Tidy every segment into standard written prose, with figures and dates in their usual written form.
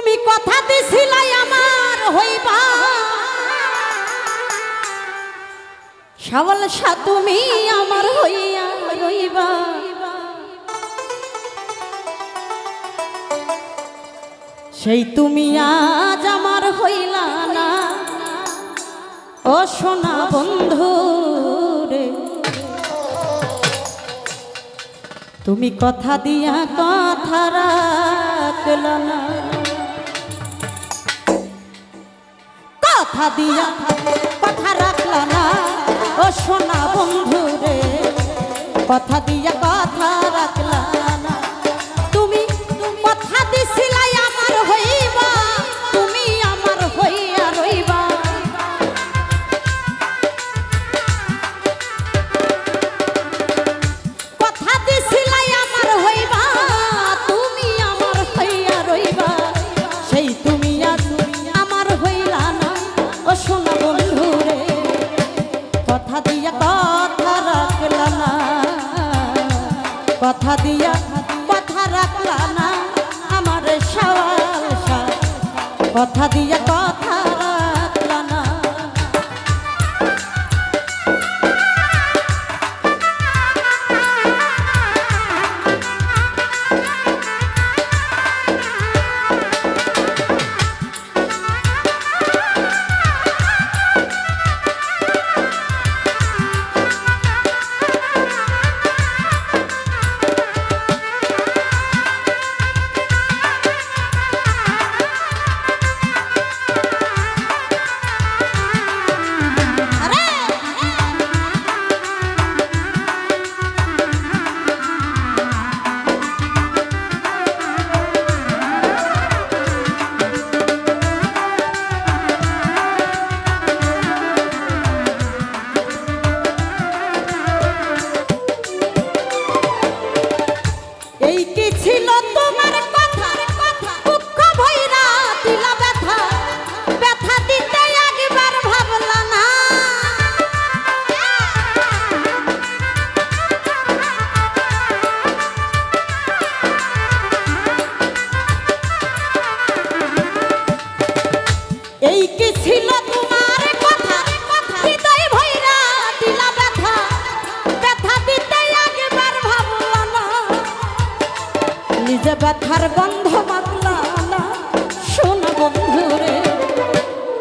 তুমি কথা দিছিলাই আমার হইবা সবল সা তুমি আমার হইয়া রইবা সেই তুমি আজ আমার হইলা না ও সোনা বন্ধু রে তুমি কথা দিয়া কথা রাখলা না কথা দিয়া কথা রাখলা না ও সোনা বন্ধু রে কথা দিয়া কথা রাখলা না তুমি কথা দিছিলাই আমার হইবা তুমি আমার হইয়া রইবা কথা দিছিলাই আমার হইবা তুমি আমার হইয়া রইবা সেই তুমি আজ আমার হইলা না ও সোনা বন্ধু রে কথা দিয়া কথা রাখলা না কথা দিয়া কথা রাখলা না আমার সওয়াল কথা দিয়া কথা রাখলা না এই কি ছিল তোমার কথা হৃদয় ভইরা দিলা ব্যথা ব্যথা দিতে একবার ভাবলা না নিজে ব্যথার গন্ধ মাখলা না শোনা বন্ধু রে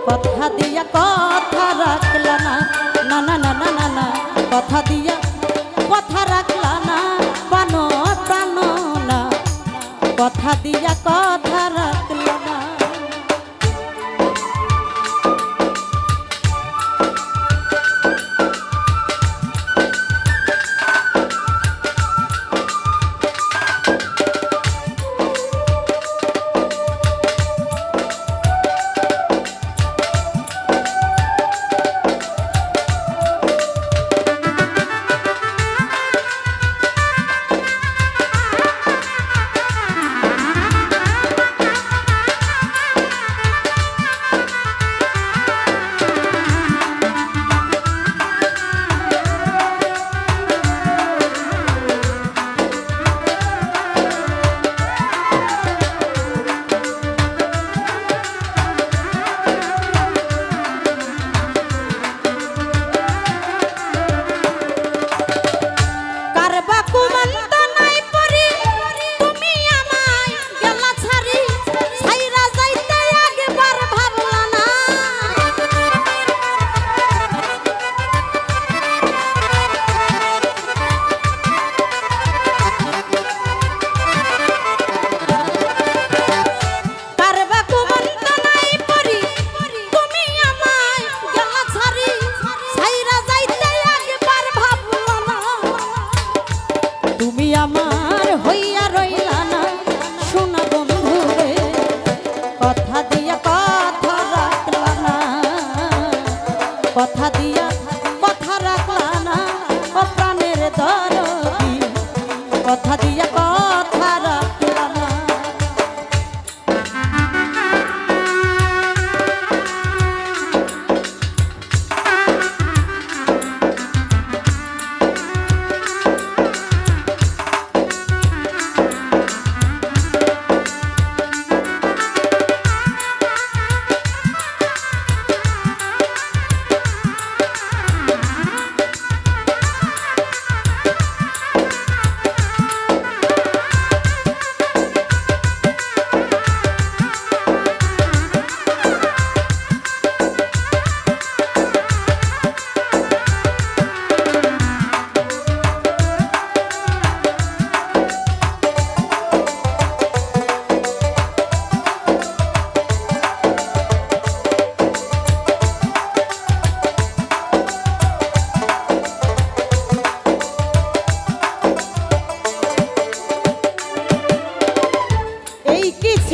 কথা দিয়া কথা রাখলা না না না না না না না কথা দিয়া কথা রাখলা না প্রাণ প্রাণ না কথা দিয়া কথা রাখলা না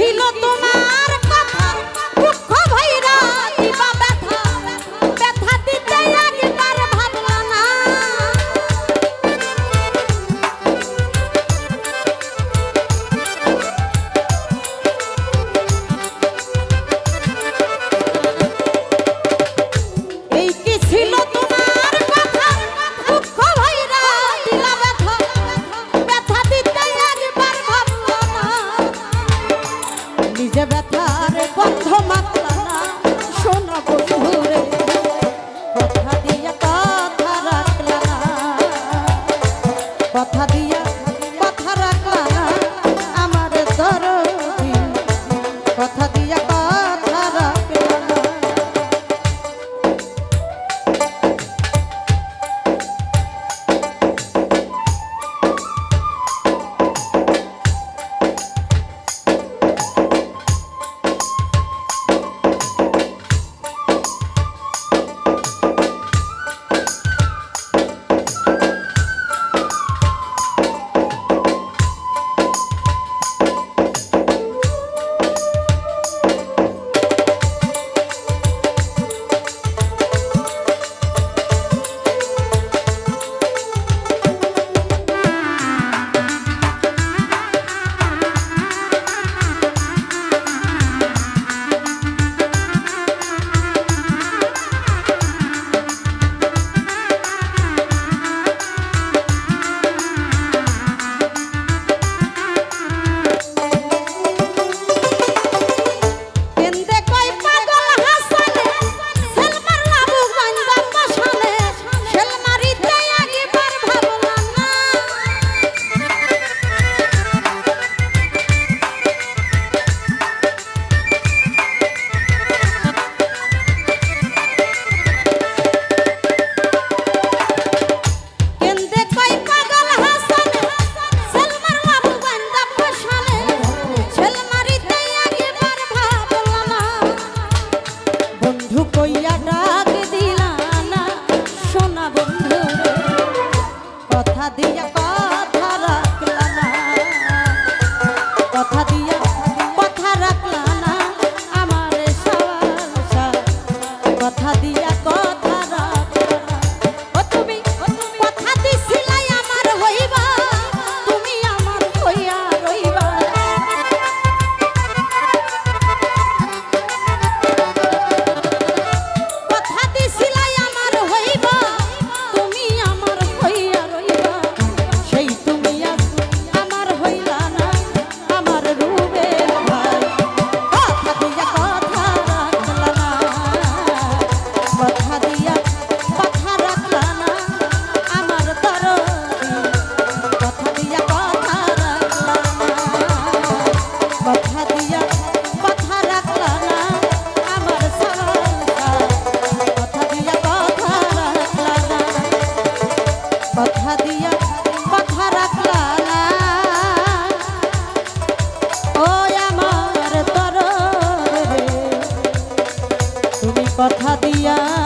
ছিল তোমার কথা দুঃখ ভৈরা দিবা ব্যথা ব্যথা দিতে একবার ভাবলা না এই কি ছিল তোমার কথা দুঃখ ভৈরা দিলা ব্যথা ব্যথা দিতে একবার ভাবলা না নিজে ব্যথার গন্ধ মাখলা না শোনা বন্ধুরে কথা দিয়া কথা রাখলা না কথা দিয়া কথা রাখলা না আমার দরদি কথা দিয়া কথা রাখলা না কথা দিয়া